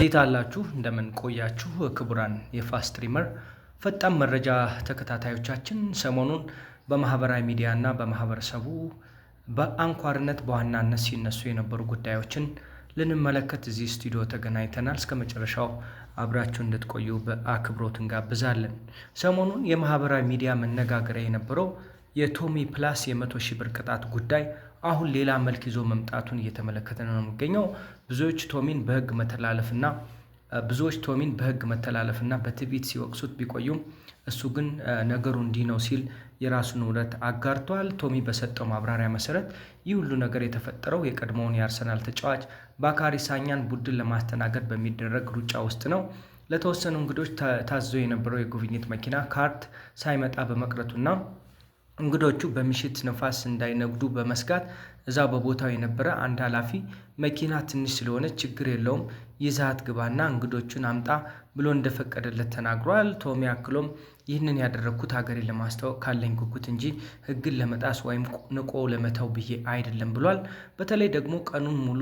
እንዴት አላችሁ እንደምን ቆያችሁ ክቡራን የፋስት ስትሪመር ፈጣን መረጃ ተከታታዮቻችን ሰሞኑን በማህበራዊ ሚዲያና በማህበረሰቡ በአንኳርነት በዋናነት ሲነሱ የነበሩ ጉዳዮችን ልንመለከት እዚህ ስቱዲዮ ተገናኝተናል። እስከመጨረሻው አብራችሁ እንድትቆዩ በአክብሮት እንጋብዛለን። ሰሞኑን የማህበራዊ ሚዲያ መነጋገሪያ የነበረው የቶሚ ፕላስ የ100,000 ብር ቅጣት ጉዳይ አሁን ሌላ መልክ ይዞ መምጣቱን እየተመለከተን ነው የሚገኘው። ብዙዎች ቶሚን በህግ መተላለፍና በትዕቢት ሲወቅሱት ቢቆዩም እሱ ግን ነገሩ እንዲህ ነው ሲል የራሱን እውነት አጋርቷል። ቶሚ በሰጠው ማብራሪያ መሰረት ይህ ሁሉ ነገር የተፈጠረው የቀድሞውን የአርሰናል ተጫዋች ባካሪ ሳኛን ቡድን ለማስተናገድ በሚደረግ ሩጫ ውስጥ ነው። ለተወሰኑ እንግዶች ታዞ የነበረው የጉብኝት መኪና ካርት ሳይመጣ በመቅረቱና እንግዶቹ በምሽት ነፋስ እንዳይነግዱ በመስጋት እዛው በቦታው የነበረ አንድ ኃላፊ መኪና ትንሽ ስለሆነ ችግር የለውም ይዛት ግባና እንግዶቹን አምጣ ብሎ እንደፈቀደለት ተናግሯል። ቶሚ አክሎም ይህንን ያደረኩት ሀገሬን ለማስተዋወቅ ካለኝ ጉጉት እንጂ ህግን ለመጣስ ወይም ንቆ ለመተው ብዬ አይደለም ብሏል። በተለይ ደግሞ ቀኑን ሙሉ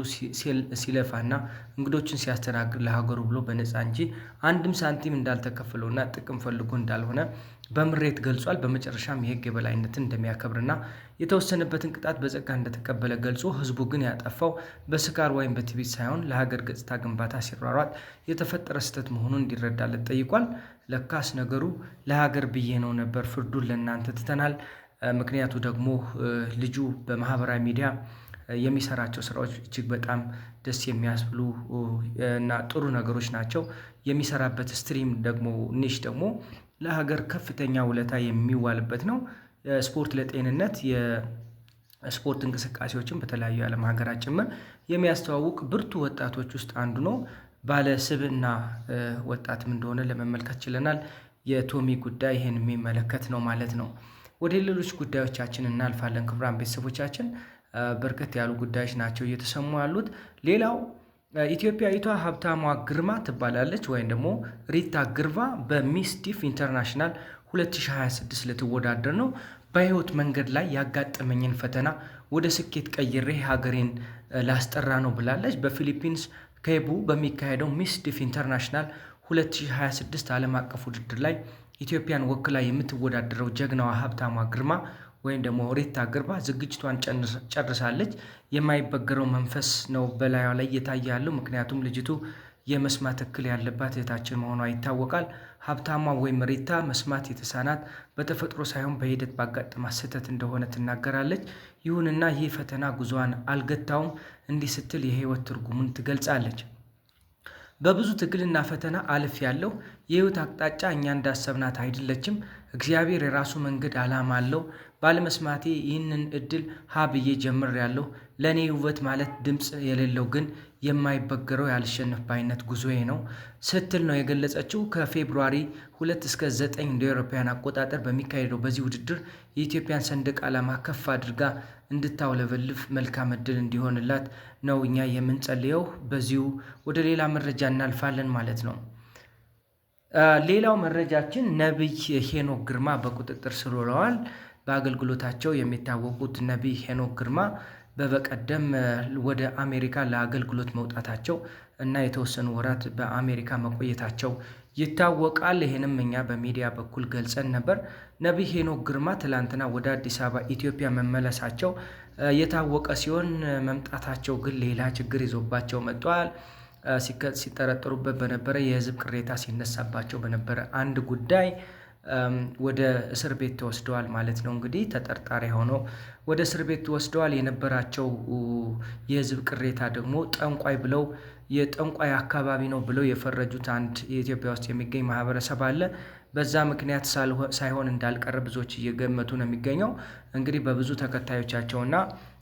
ሲለፋና እንግዶችን ሲያስተናግድ ለሀገሩ ብሎ በነፃ እንጂ አንድም ሳንቲም እንዳልተከፈለውና ጥቅም ፈልጎ እንዳልሆነ በምሬት ገልጿል። በመጨረሻም የህግ የበላይነትን እንደሚያከብርና የተወሰነበትን ቅጣት በጸጋ እንደተቀበለ ገልጾ ህዝቡ ግን ያጠፋው በስካር ወይም በትዕቢት ሳይሆን ለሀገር ገጽታ ግንባታ ሲሯሯጥ የተፈጠረ ስህተት መሆኑን እንዲረዳለት ጠይቋል። ለካስ ነገሩ ለሀገር ብዬ ነው ነበር፣ ፍርዱን ለእናንተ ትተናል። ምክንያቱ ደግሞ ልጁ በማህበራዊ ሚዲያ የሚሰራቸው ስራዎች እጅግ በጣም ደስ የሚያስብሉ እና ጥሩ ነገሮች ናቸው። የሚሰራበት ስትሪም ደግሞ ኒሽ ደግሞ ለሀገር ከፍተኛ ውለታ የሚዋልበት ነው። ስፖርት ለጤንነት የስፖርት እንቅስቃሴዎችን በተለያዩ የዓለም ሀገራት ጭምር የሚያስተዋውቅ ብርቱ ወጣቶች ውስጥ አንዱ ነው። ባለ ስብዕና ወጣትም እንደሆነ ለመመልከት ችለናል። የቶሚ ጉዳይ ይህን የሚመለከት ነው ማለት ነው። ወደ ሌሎች ጉዳዮቻችን እናልፋለን። ክቡራን ቤተሰቦቻችን በርከት ያሉ ጉዳዮች ናቸው እየተሰሙ ያሉት። ሌላው ኢትዮጵያዊቷ ሀብታሟ ግርማ ትባላለች ወይም ደግሞ ሪታ ግርማ በሚስ ዲፍ ኢንተርናሽናል 2026 ልትወዳደር ነው። በህይወት መንገድ ላይ ያጋጠመኝን ፈተና ወደ ስኬት ቀይሬ ሀገሬን ላስጠራ ነው ብላለች። በፊሊፒንስ ኬቡ በሚካሄደው ሚስ ዲፍ ኢንተርናሽናል 2026 ዓለም አቀፍ ውድድር ላይ ኢትዮጵያን ወክላ የምትወዳደረው ጀግናዋ ሀብታሟ ግርማ ወይም ደግሞ ሪታ ግርማ ዝግጅቷን ጨርሳለች። የማይበገረው መንፈስ ነው በላዩ ላይ እየታየ ያለው። ምክንያቱም ልጅቱ የመስማት እክል ያለባት እህታችን መሆኗ ይታወቃል። ሀብታሟ ወይም ሪታ መስማት የተሳናት በተፈጥሮ ሳይሆን በሂደት ባጋጠማት ስህተት እንደሆነ ትናገራለች። ይሁንና ይህ ፈተና ጉዞዋን አልገታውም። እንዲህ ስትል የህይወት ትርጉሙን ትገልጻለች። በብዙ ትግልና ፈተና አልፍ ያለው የህይወት አቅጣጫ እኛ እንዳሰብናት አይደለችም። እግዚአብሔር የራሱ መንገድ ዓላማ አለው። ባለመስማቴ ይህንን እድል ብዬ ጀምሬያለሁ። ለእኔ ውበት ማለት ድምፅ የሌለው ግን የማይበገረው ያልሸነፍ ባይነት ጉዞዬ ነው ስትል ነው የገለጸችው። ከፌብሩዋሪ 2 እስከ 9 እንደ አውሮፓውያን አቆጣጠር በሚካሄደው በዚህ ውድድር የኢትዮጵያን ሰንደቅ ዓላማ ከፍ አድርጋ እንድታውለበልፍ መልካም እድል እንዲሆንላት ነው እኛ የምንጸልየው። በዚሁ ወደ ሌላ መረጃ እናልፋለን ማለት ነው። ሌላው መረጃችን ነቢይ ሄኖክ ግርማ በቁጥጥር ስር ውለዋል። በአገልግሎታቸው የሚታወቁት ነቢይ ሄኖክ ግርማ በቀደም ወደ አሜሪካ ለአገልግሎት መውጣታቸው እና የተወሰኑ ወራት በአሜሪካ መቆየታቸው ይታወቃል። ይህንም እኛ በሚዲያ በኩል ገልጸን ነበር። ነቢይ ሄኖክ ግርማ ትላንትና ወደ አዲስ አበባ ኢትዮጵያ መመለሳቸው የታወቀ ሲሆን መምጣታቸው ግን ሌላ ችግር ይዞባቸው መጥቷል። ሲጠረጠሩበት በነበረ የህዝብ ቅሬታ ሲነሳባቸው በነበረ አንድ ጉዳይ ወደ እስር ቤት ተወስደዋል ማለት ነው። እንግዲህ ተጠርጣሪ ሆነው ወደ እስር ቤት ተወስደዋል። የነበራቸው የህዝብ ቅሬታ ደግሞ ጠንቋይ ብለው የጠንቋይ አካባቢ ነው ብለው የፈረጁት አንድ የኢትዮጵያ ውስጥ የሚገኝ ማህበረሰብ አለ። በዛ ምክንያት ሳይሆን እንዳልቀረ ብዙዎች እየገመቱ ነው የሚገኘው። እንግዲህ በብዙ ተከታዮቻቸውና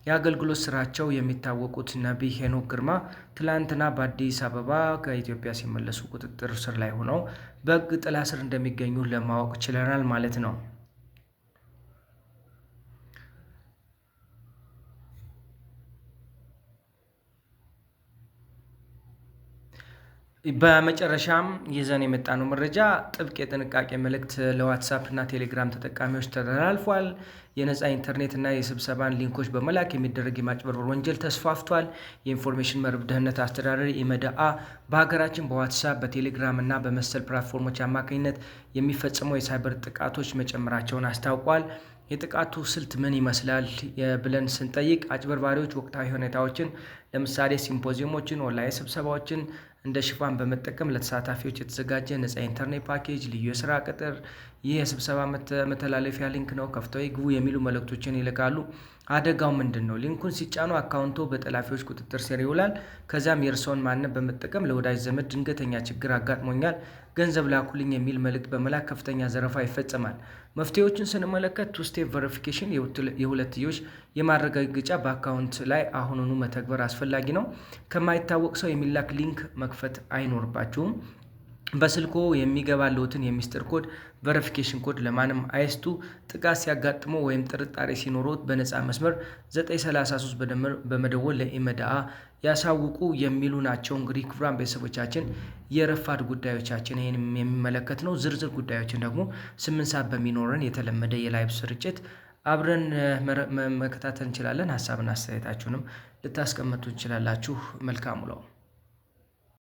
የአገልግሎት ስራቸው የሚታወቁት ነቢይ ሄኖክ ግርማ ትላንትና በአዲስ አበባ ከኢትዮጵያ ሲመለሱ ቁጥጥር ስር ላይ ሆነው በሕግ ጥላ ስር እንደሚገኙ ለማወቅ ችለናል ማለት ነው። በመጨረሻም ይዘን የመጣነው መረጃ ጥብቅ የጥንቃቄ መልእክት ለዋትሳፕ እና ቴሌግራም ተጠቃሚዎች ተላልፏል። የነፃ ኢንተርኔት እና የስብሰባን ሊንኮች በመላክ የሚደረግ የማጭበርበር ወንጀል ተስፋፍቷል። የኢንፎርሜሽን መረብ ደህንነት አስተዳደር ኢመደአ በሀገራችን በዋትሳፕ በቴሌግራም እና በመሰል ፕላትፎርሞች አማካኝነት የሚፈጸመው የሳይበር ጥቃቶች መጨመራቸውን አስታውቋል። የጥቃቱ ስልት ምን ይመስላል ብለን ስንጠይቅ አጭበርባሪዎች ወቅታዊ ሁኔታዎችን ለምሳሌ ሲምፖዚየሞችን፣ ኦንላይን ስብሰባዎችን እንደ ሽፋን በመጠቀም ለተሳታፊዎች የተዘጋጀ ነፃ ኢንተርኔት ፓኬጅ፣ ልዩ የስራ ቅጥር፣ ይህ የስብሰባ መተላለፊያ ሊንክ ነው፣ ከፍተው ይግቡ የሚሉ መልእክቶችን ይልካሉ። አደጋው ምንድን ነው? ሊንኩን ሲጫኑ አካውንቶ በጠላፊዎች ቁጥጥር ስር ይውላል። ከዚያም የእርስዎን ማንነት በመጠቀም ለወዳጅ ዘመድ ድንገተኛ ችግር አጋጥሞኛል፣ ገንዘብ ላኩልኝ የሚል መልእክት በመላክ ከፍተኛ ዘረፋ ይፈጸማል። መፍትሄዎችን ስንመለከት ቱ ስቴፕ ቬሪፊኬሽን የሁለትዮሽ የማረጋገጫ በአካውንት ላይ አሁኑኑ መተግበር አስፈላጊ ነው። ከማይታወቅ ሰው የሚላክ ሊንክ መክፈት አይኖርባችሁም። በስልኮ የሚገባልዎትን የሚስጥር ኮድ ቬሪፊኬሽን ኮድ ለማንም አይስጡ። ጥቃት ሲያጋጥሞ ወይም ጥርጣሬ ሲኖሮት በነፃ መስመር 933 በመደወል ለኢመደአ ያሳውቁ የሚሉ ናቸው። እንግዲህ ክቡራን ቤተሰቦቻችን የረፋድ ጉዳዮቻችን ይህን የሚመለከት ነው። ዝርዝር ጉዳዮችን ደግሞ 8 ሰዓት በሚኖረን የተለመደ የላይቭ ስርጭት አብረን መከታተል እንችላለን። ሀሳብና አስተያየታችሁንም ልታስቀምጡ እንችላላችሁ። መልካም ውለው